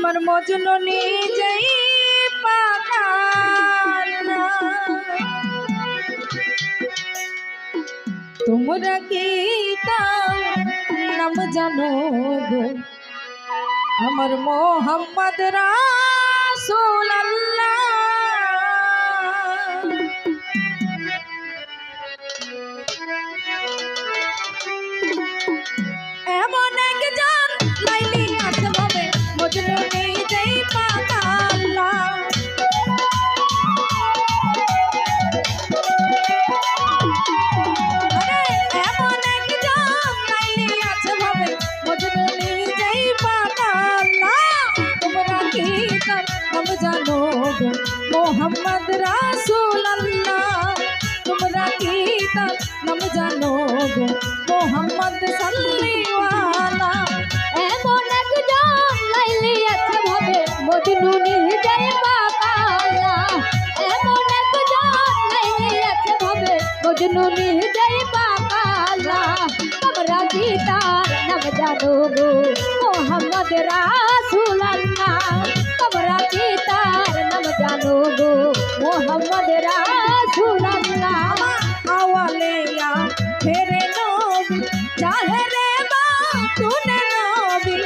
আমার মজনু নিজেই পাগল না। তোমরা কি তার নাম জানো গো? আমার মোহাম্মদ রাসূলুল্লাহ। এমন একজন লাইলি আছে ভাবে মজনু নিজেই পাগল না। এমন একজন লাইলি আছে ভাবে মজনু নিজেই পাগল না। তোমরা কি তার নাম জানো গো? মোহাম্মদ রাসূলুল্লাহ। তোমরা কি তার নাম জানো গো? মোহাম্মদ সাল্লিওয়ালা। এমন একজন লাইলি আছে ভাবে মজনু নিজেই পাগল না। এমন একজন লাইলি আছে ভাবে মজনু নিজেই পাগল না। তোমরা কি তার নাম জানো গো? মোহাম্মদ রাসূলুল্লাহ। তোমরা কি তার নাম জানো গো? মোহাম্মদ রাসূলুল্লাহ। আওয়ালেয়া ফেরে নবী জাহেরে বাতুনে নবী।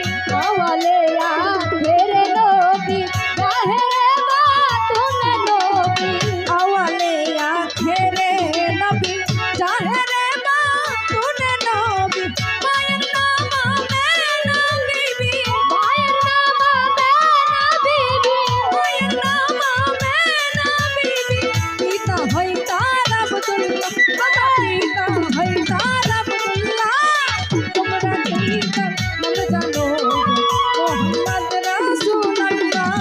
আওয়ালেয়া ফেরে নবী জাহেরে বাতুনে নবী। আওয়ালেয়া ফেরে নবী জাহেরে বাতুনে নবী। মায়ের নাম আমেনা বিবি। মায়ের নাম আমেনা বিবি। মায়ের নাম আমেনা বিবি। পিতা হয় তার আব্দুল্লাহ। পিতা হয় তার আব্দুল্লাহ। তোমরা কি তার নাম জানো গো? মোহাম্মদ রাসূলুল্লাহ।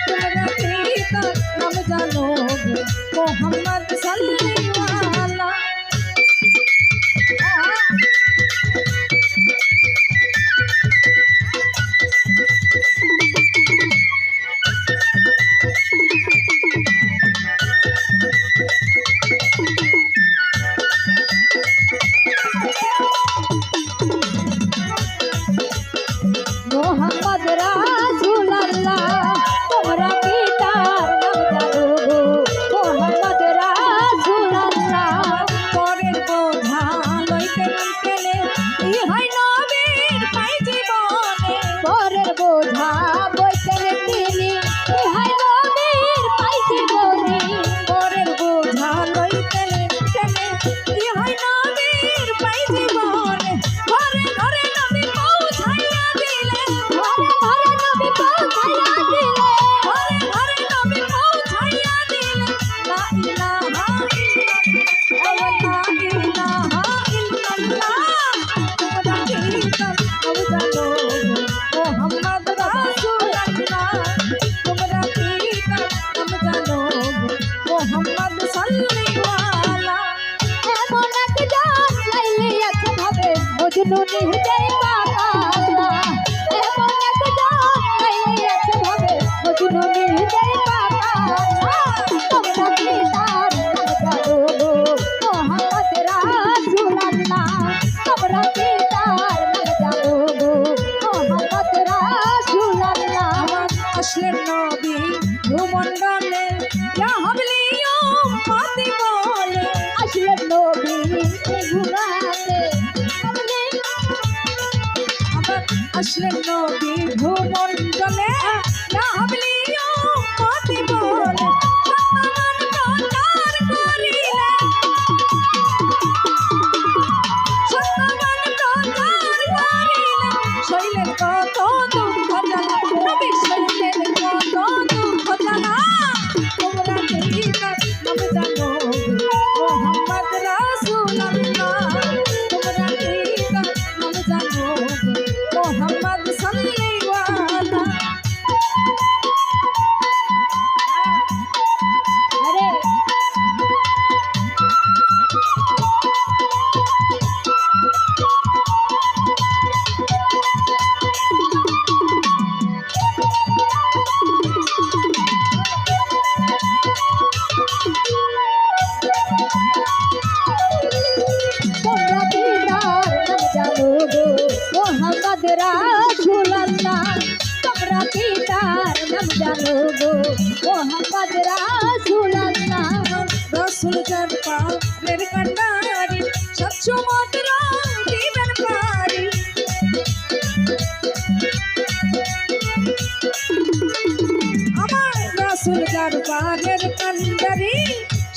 তোমরা কি তার নাম জানো গো? মোহাম্মদ সাল্লিওয়ালা। মোহাম্মদ রাসূলুল্লাহ। তোমরা কি তার নাম জানো গো? মোহাম্মদ রাসূলুল্লাহ। পরের বোঝা লইতে পেলে ই হয় নবীর পাই জীবনে। পরের বোঝা বইতেন তিনি ইহাই নবীর পাই জীবনে। পরের বোঝা লইতে পেলে ই হয় নবীর পাই জীবনে। ঘরে ঘরে নবী পৌঁছাইয়া দিলে। ঘরে ঘরে নবী পৌঁছাইয়া দিলে। ঘরে ঘরে নবী পৌঁছাইয়া দিলে। লা ইলাহা ইল্লাল্লাহ। লা ইলাহা ইল্লাল্লাহ। তোমরা কি তার নাম জানো গো? মোহাম্মদ রাসূলুল্লাহ। তোমরা কি তার নাম জানো গো? মোহাম্মদ সাল্লিওয়ালা। এমন একজন লাইলি আছে ভাবে মজনু নিজেই পাগল না। এমন একজন লাইলি আছে ভাবে মজনু নিজেই পাগল না। তোমরা কি তার নাম জানো গো? মোহাম্মদ রাসূলুল্লাহ। তোমরা কি তার নাম জানো গো? মোহাম্মদ রাসূলুল্লাহ। আমার আসলেন নবী ভূমণ্ডলে ইয়া হাবলি উম্মতি বলে। আসলেন নবী ঘুরাতে আমলে। আমার আসলেন নবী ভূমণ্ডলে ইয়া হাবলি উম্মতি বলে। সত্যবান প্রচার করিলে। সত্যবান প্রচার করিলে। শৈলের কত দুঃখ জ্বালা। নবী শৈলের কত দুঃখ জ্বালা। তোমরা কি তার নাম জানো গো? মোহাম্মদ রাসূলুল্লাহ। তোমরা কি তার নাম জানো গো? মোহাম্মদ সাল্লিওয়ালা। আরে মোহাম্মদ রাসূলুল্লাহ তোমরা পিতা জানো গো মোহাম্মদ রাসূলুল্লাহ রসুল যার পারের কান্ডারি সচ্ছু মাত্র দিবেন পারি আমার রসুল যার পারের কান্ডারি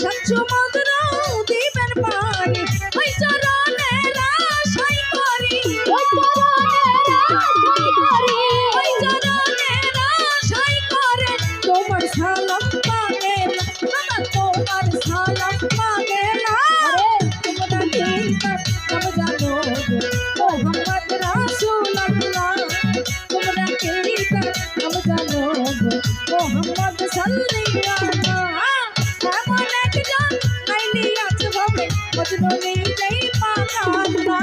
সচ্ছু মাত্র দিবেন পারি ওই চরণে রাশাই করি ওই চরণে রাশাই করি তোমার সালাম পাগে না আমার তোমার সালাম পাগে না তোমরা চিন্তা সব জানো মোহাম্মদ রাসূলুল্লাহ তোমরা চিন্তা সব জানো মোহাম্মদ সাল্লাল্লাহু এমন একজন লাইলি আছে ভাবে মজনু নিজেই পাগলা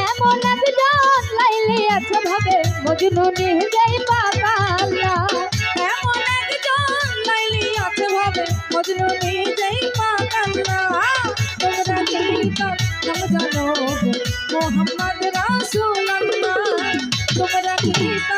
এমন একজন লাইলি আছে ভাবে মজনু নিজেই পাগলা এমন একজন লাইলি আছে ভাবে মজনু নিজেই পাগলা তোমরা চিন্তা সব জানো মোহাম্মদ রাসূলুল্লাহ তোমরা চিন্তা